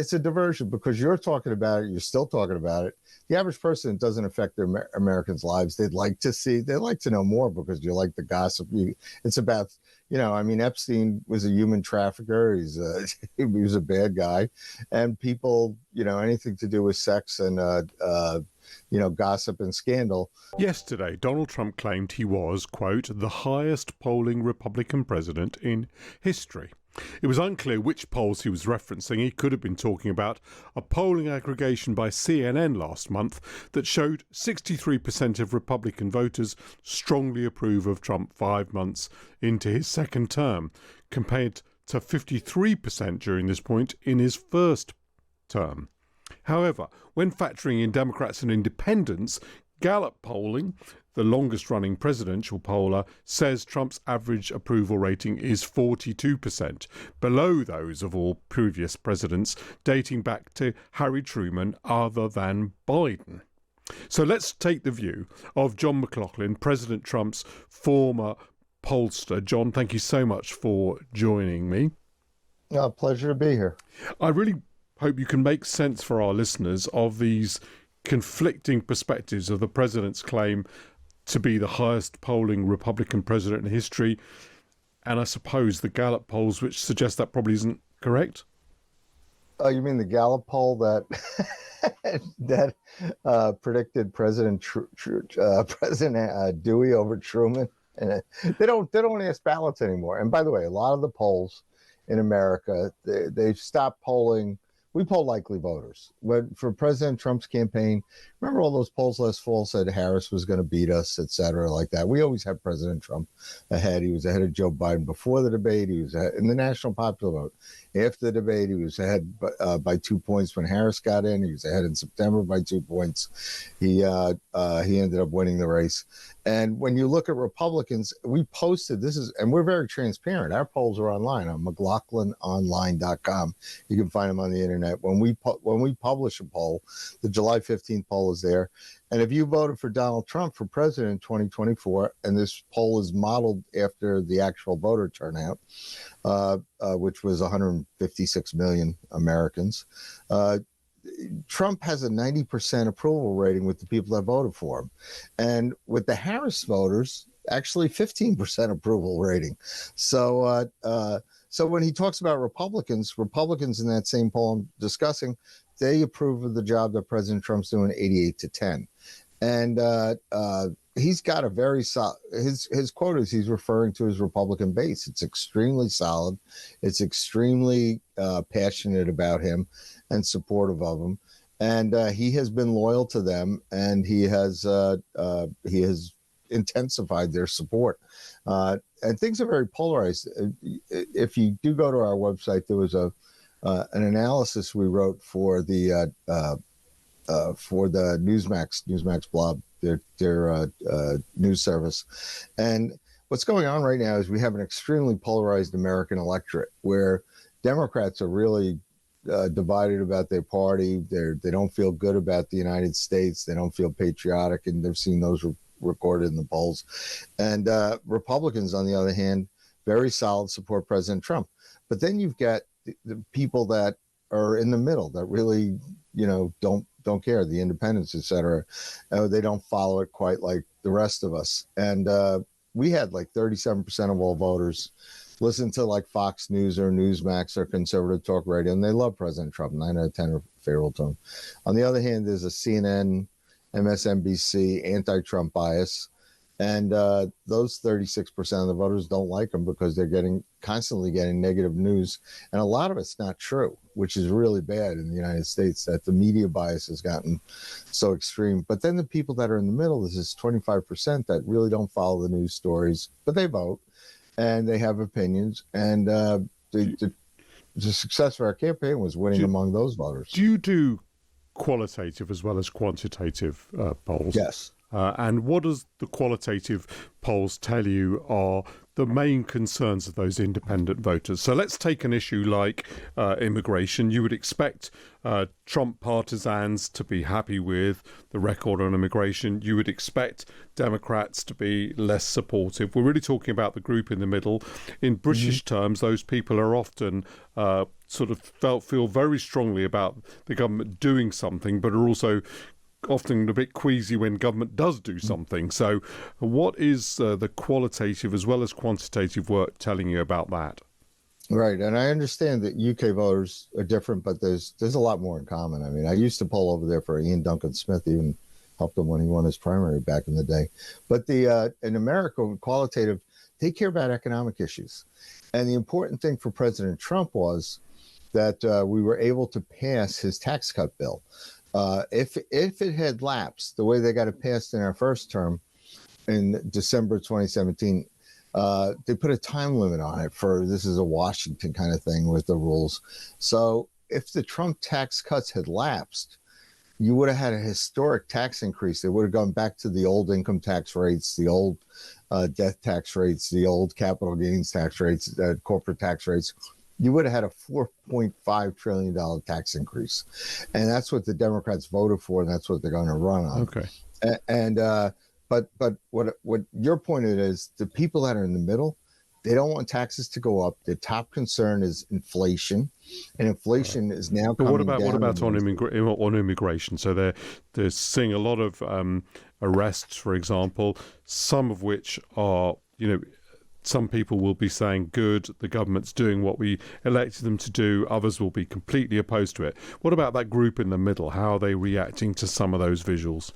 it's a diversion because you're talking about it. You're still talking about it. The average person, it doesn't affect their Americans' lives. They'd like to know more because you like the gossip. It's about, I mean, Epstein was a human trafficker. He was a bad guy, and people, anything to do with sex and gossip and scandal. Yesterday, Donald Trump claimed he was, quote, the highest polling Republican president in history. It was unclear which polls he was referencing. He could have been talking about a polling aggregation by CNN last month that showed 63% of Republican voters strongly approve of Trump 5 months into his second term, compared to 53% during this point in his first term. However, when factoring in Democrats and independents, Gallup polling, the longest-running presidential poller, says Trump's average approval rating is 42%, below those of all previous presidents, dating back to Harry Truman other than Biden. So let's take the view of John McLaughlin, President Trump's former pollster. John, thank you so much for joining me. Pleasure to be here. I really hope you can make sense for our listeners of these conflicting perspectives of the president's claim to be the highest polling Republican president in history, and I suppose the Gallup polls which suggest that probably isn't correct. You mean the Gallup poll that predicted President Dewey over Truman? And they don't ask ballots anymore. And by the way, a lot of the polls in America, they've stopped polling. We poll likely voters. But for President Trump's campaign, remember all those polls last fall said Harris was going to beat us, et cetera, like that. We always had President Trump ahead. He was ahead of Joe Biden before the debate. He was ahead in the national popular vote. After the debate, he was ahead by 2 points when Harris got in. He was ahead in September by 2 points. He ended up winning the race. And when you look at Republicans, we posted and we're very transparent. Our polls are online on McLaughlinonline.com. You can find them on the internet. When we publish a poll, the July 15th poll is there. And if you voted for Donald Trump for president in 2024, and this poll is modeled after the actual voter turnout, which was 156 million Americans, Trump has a 90% approval rating with the people that voted for him. And with the Harris voters, actually 15% approval rating. So when he talks about Republicans in that same poll I'm discussing, they approve of the job that President Trump's doing 88-10. And he's got a very solid, his quote is he's referring to his Republican base. It's extremely solid. It's extremely passionate about him and supportive of him. And he has been loyal to them, and he has intensified their support. And things are very polarized. If you do go to our website, there was an analysis we wrote for the Newsmax blog, their news service. And what's going on right now is we have an extremely polarized American electorate where Democrats are really divided about their party. They don't feel good about the United States. They don't feel patriotic, and they've seen those recorded in the polls. And Republicans, on the other hand, very solid support President Trump. But then you've got the people that are in the middle that really, don't care, the independents, et cetera. They don't follow it quite like the rest of us. And we had like 37% of all voters listen to like Fox News or Newsmax or conservative talk radio, and they love President Trump. 9 out of 10 are favorable to him. On the other hand, there's a CNN, MSNBC anti-Trump bias, and those 36% of the voters don't like him because they're constantly getting negative news, and a lot of it's not true, which is really bad in the United States, that the media bias has gotten so extreme. But then the people that are in the middle, this is 25% that really don't follow the news stories, but they vote and they have opinions, and the success of our campaign was winning among those voters. Do you do qualitative as well as quantitative polls? Yes. And what does the qualitative polls tell you are the main concerns of those independent voters? So let's take an issue like immigration. You would expect Trump partisans to be happy with the record on immigration. You would expect Democrats to be less supportive. We're really talking about the group in the middle. In British terms, those people are often sort of feel very strongly about the government doing something, but are also often a bit queasy when government does do something. So what is the qualitative as well as quantitative work telling you about that? Right, and I understand that UK voters are different, but there's a lot more in common. I mean, I used to poll over there for Ian Duncan Smith, even helped him when he won his primary back in the day. But in America, qualitative, they care about economic issues. And the important thing for President Trump was that we were able to pass his tax cut bill. If it had lapsed the way they got it passed in our first term in December 2017, they put a time limit on it for, this is a Washington kind of thing with the rules. So if the Trump tax cuts had lapsed, you would have had a historic tax increase. They would have gone back to the old income tax rates, the old death tax rates, the old capital gains tax rates, corporate tax rates. You would have had a $4.5 trillion tax increase. And that's what the Democrats voted for, and that's what they're going to run on. Okay. But what your point is, the people that are in the middle, they don't want taxes to go up. Their top concern is inflation, and inflation is now coming down. But what about on immigration? So they're seeing a lot of arrests, for example, some of which are, some people will be saying, good, the government's doing what we elected them to do. Others will be completely opposed to it. What about that group in the middle? How are they reacting to some of those visuals?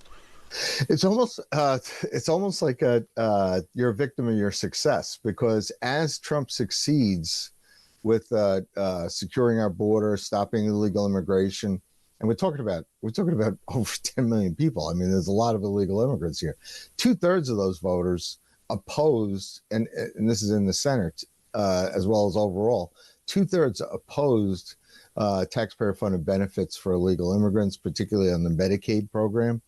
It's almost like you're a victim of your success, because as Trump succeeds with securing our border, stopping illegal immigration, and we're talking about over 10 million people. I mean, there's a lot of illegal immigrants here. 2/3 of those voters opposed, and this is in the Senate as well as overall, 2/3 opposed taxpayer-funded benefits for illegal immigrants, particularly on the Medicaid program.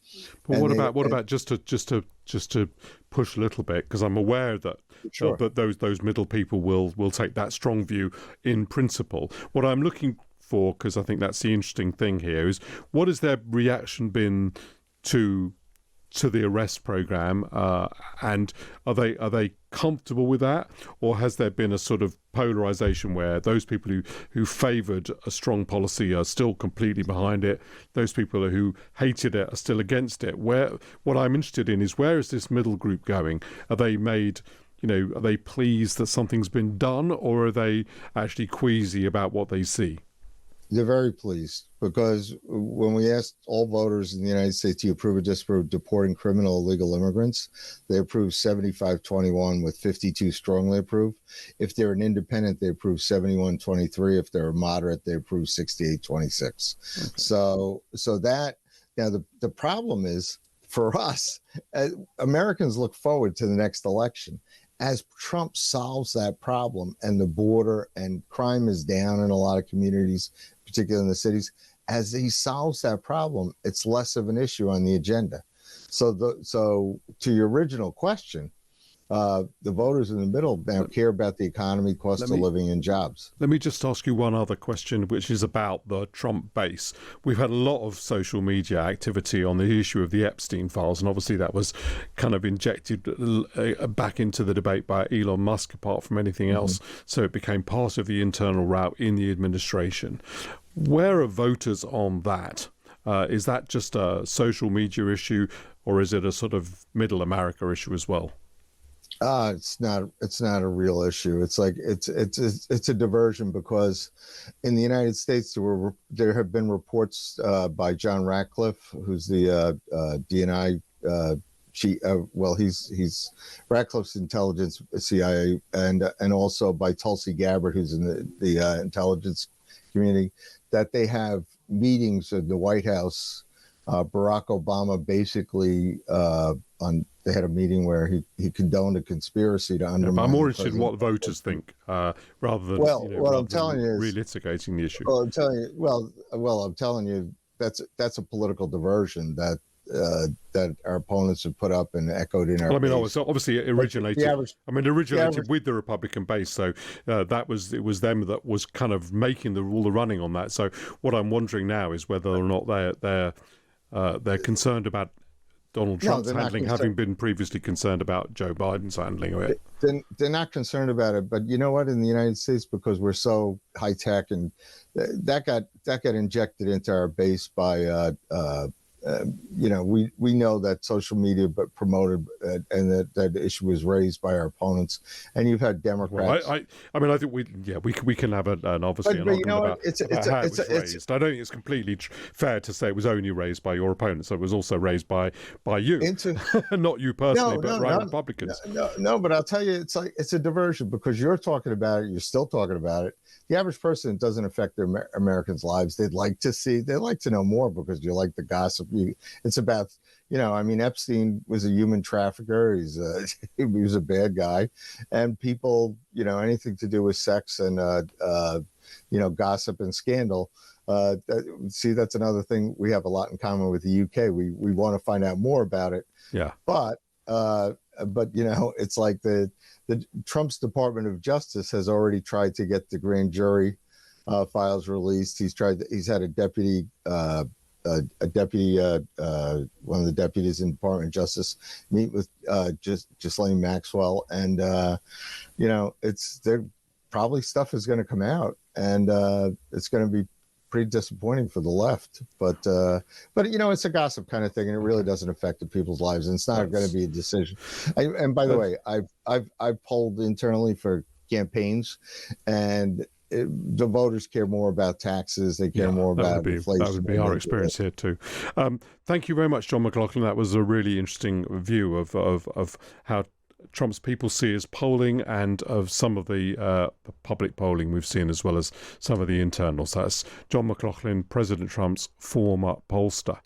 But what about just to push a little bit, because I'm aware that sure. that those middle people will take that strong view in principle. What I'm looking for, because I think that's the interesting thing here, is what has their reaction been to the arrest program, and are they comfortable with that, or has there been a sort of polarization where those people who favoured a strong policy are still completely behind it, those people who hated it are still against it? What I'm interested in is, where is this middle group going? Are they are they pleased that something's been done, or are they actually queasy about what they see? They're very pleased, because when we asked all voters in the United States to approve or disapprove deporting criminal illegal immigrants, they approved 75-21, with 52 strongly approved. If they're an independent, they approved 71-23. If they're a moderate, they approved 68-26. Okay. So that, now the problem is, for us, Americans look forward to the next election. As Trump solves that problem, and the border and crime is down in a lot of communities, particularly in the cities, as he solves that problem, it's less of an issue on the agenda. So to your original question, the voters in the middle now care about the economy, cost of living, and jobs. Let me just ask you one other question, which is about the Trump base. We've had a lot of social media activity on the issue of the Epstein files, and obviously that was kind of injected back into the debate by Elon Musk, apart from anything else. So it became part of the internal route in the administration. Where are voters on that? Is that just a social media issue, or is it a sort of middle America issue as well? It's not a real issue. It's like it's a diversion, because in the United States there have been reports by John Ratcliffe, who's the DNI chief. He's Ratcliffe's intelligence CIA, and also by Tulsi Gabbard, who's in the intelligence community, that they have meetings in the White House. Barack Obama basically they had a meeting where he condoned a conspiracy to undermine. But I'm more interested in what voters think, rather than I'm telling you, relitigating the issue. I'm telling you, that's a political diversion that our opponents have put up and echoed in our. Well, I mean, obviously it originated with the Republican base, so it was them that was kind of making all the running on that. So what I'm wondering now is whether or not they're concerned about Donald No, Trump's they're not handling, concerned. having been previously concerned about Joe Biden's handling of it. They're not concerned about it, but you know what? In the United States, because we're so high tech, and that got injected into our base by we know that social media but promoted and that issue was raised by our opponents, and you've had Democrats. Well, I mean, I think we can have an obviously But an you know argument what? about how it was raised. I don't think it's completely fair to say it was only raised by your opponents. It was also raised by you, not you personally, but Republicans. No, but I'll tell you, it's a diversion, because you're talking about it, you're still talking about it. The average person, it doesn't affect their Americans' lives. They'd like to know more, because you like the gossip. It's about, I mean, Epstein was a human trafficker. He was a bad guy, and people, anything to do with sex and gossip and scandal. That's another thing we have a lot in common with the UK. We want to find out more about it. Yeah. But it's like the Trump's Department of Justice has already tried to get the grand jury files released. He's had a deputy, one of the deputies in Department of Justice meet with Ghislaine Maxwell, and there probably stuff is going to come out, and it's going to be pretty disappointing for the left, but it's a gossip kind of thing, and it really doesn't affect the people's lives, and it's not going to be a decision. And by the way, I've polled internally for campaigns, and the voters care more about taxes. They care more about inflation. That would be our experience here too. Thank you very much, John McLaughlin. That was a really interesting view of how Trump's people see his polling, and of some of the public polling we've seen, as well as some of the internals. That's John McLaughlin, President Trump's former pollster.